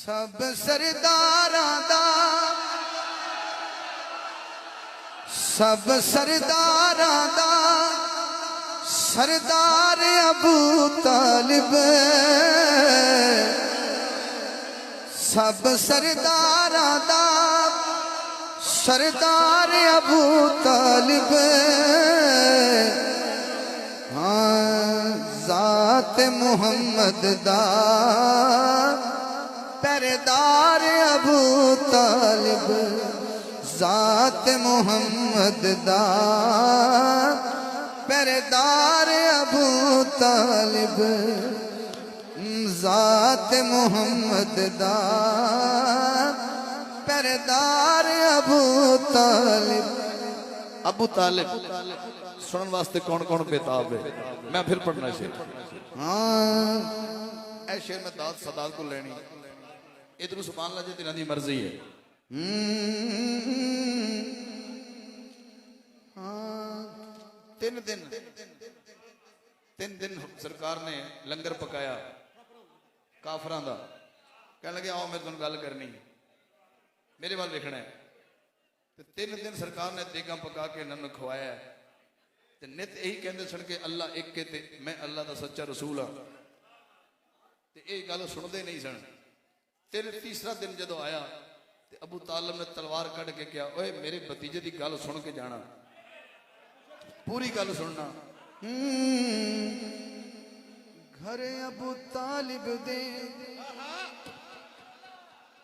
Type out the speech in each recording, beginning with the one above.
सब सरदारां दा सब सरदारां दा सरदार अबू तालिब सब सरदारां दा सरदार अबू तालिब हाँ ज़ात मुहम्मद दा पहरेदार अबू तालिब ज़ात मुहम्मद दा पहरेदार अबू तालिब ज़ात मुहम्मद दा पहरेदार अबू तालिब। अबू तालिब सुनने वास्ते कौन कौन बेताब है? मैं फिर पढ़ना शेर। हाँ ऐ शेर में दाद सदात को लेनी इधर सुभान अल्लाह जी तिन्हां दी मर्जी है। तीन दिन सरकार ने लंगर पकाया काफरां दा। कहने लगे आओ मैं तुहानू गल करनी मेरे वाल देखना है। तो 3 दिन सरकार ने देगा पका के इन्होंने खवाया ते नित यही कहते सन कि अल्लाह एक के ते मैं अल्लाह का सच्चा रसूल हाँ। ते ये गल सुनते नहीं सन। तीसरा दिन जदों आया ते अबू तालिब ने तलवार कढ़ के कहा ओए मेरे भतीजे की गल सुन के जाना पूरी गल सुनना। घर अबू तालिब दे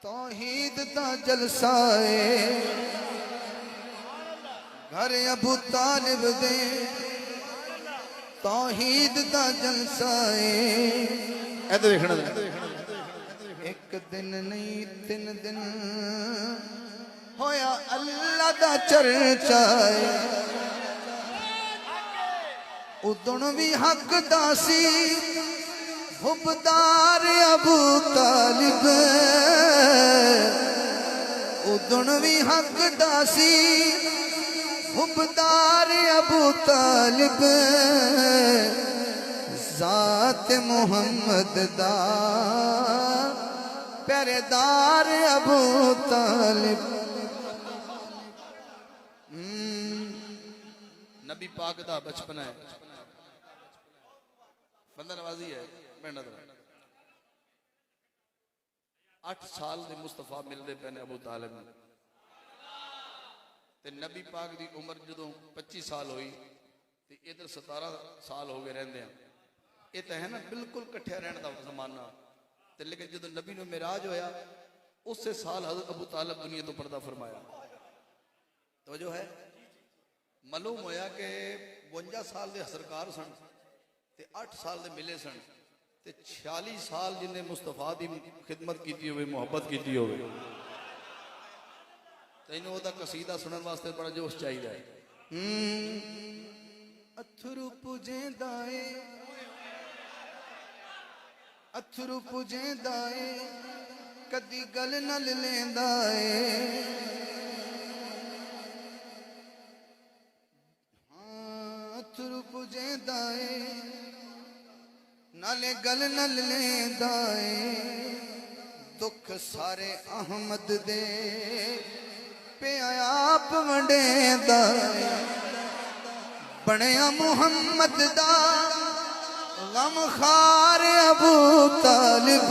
तौहीद दा जलसा है। घर अबू तालिब दे तौहीद दा जलसा है। ऐ तो देखना एक दिन नहीं 3 दिन होया अल्लाह दा चर्चा है। उदण भी हक दासी हुबदार अबू तालिब उदण भी हक दासी हुबदार अबू तालिब ज़ात मुहम्मद दा पहरेदार अबू तालिब। नबी पाक दा बचपन है बंदा नवाजी है। 8 साल के मुस्तफा मिलते पे ने अबू तालिब ते नबी पाक की उम्र जो 25 साल हुई तो इधर 17 साल हो गए रहंदे हैं। ये तो है ना बिल्कुल कट्ठे रहने का जमाना। तो लेकिन जो नबी नूं मिराज होया उस साल हज़रत अबू तालिब दुनिया तो पर्दा फरमाया। तो जो है मालूम होया कि 52 साल के सरकार सन ते 8 साल के मिले सन ते 46 साल जिन्हें मुस्तफा की खिदमत की हो मुहब्बत की हो। तैनूं ओहदा कसीदा सुनने वास्ते बड़ा जोश चाहिए। अथरू पुजेंदा ए अथरू पुजेंदा ए कदी गल नल लेंदा ए। अथरू पुजेंदा ए नाले गल नल लेंदा ए। दुख सारे अहमद दे पे आप वंडेंदा ए। बनया मुहम्मद दा गम खार अबू तालिब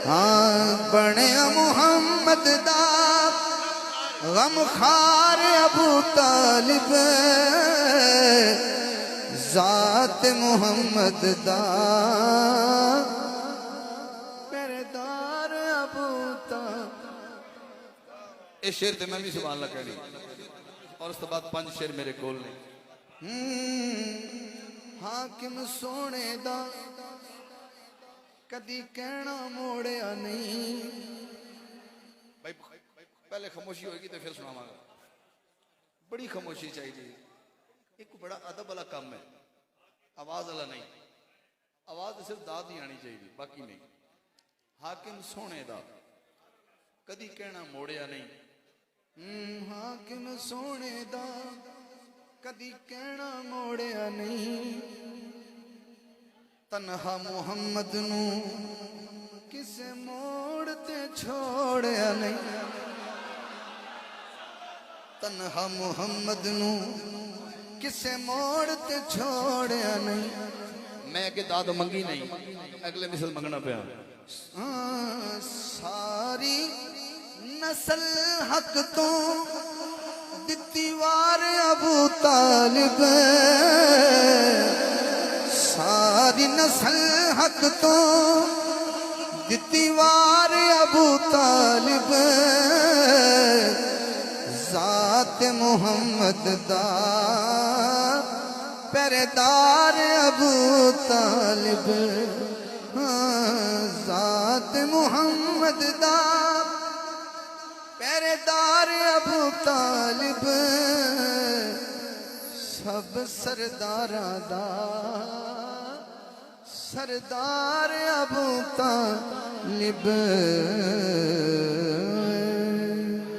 हाँ बनया मुहम्मद दा गम खार अबू तालिब ज़ात मुहम्मद दा पहरेदार अबू तालिब। इस शेर ते मैं भी सुभान अल्लाह कहनी और उस तो बाद 5 शेर मेरे कोल ने। हाकिम सोने दा कदी कहना मोड़िया नहीं। भाई पहले खामोशी होगी तो फिर सुनावांगा। बड़ी खामोशी चाहिए। एक बड़ा अदब वाला काम है आवाज वाला नहीं। आवाज सिर्फ दाद ही आनी चाहिए बाकी नहीं। हाकिम सोने दा कदी कहना मोड़िया नहीं। हाकिम सोने दा कदी कहना मोड़िया नहीं। तन्हा मुहम्मद नू किसे मोड़ ते छोड़या नहीं तन्हा मुहम्मद नू किसे मोड़ ते छोड़या नहीं मैं के दाद मंगी नहीं अगले मिसल मंगना पिया सारी नस्ल हक तो दिती वार अबू तालिब सारी नस्ल हक तो दिती वार अबू तालिब जात मुहम्मद दा पहरेदार अबू तालिब जात मुहम्मद दा पहरेदार अबू तालिब सब सरदारा दा सरदार अबू तालिब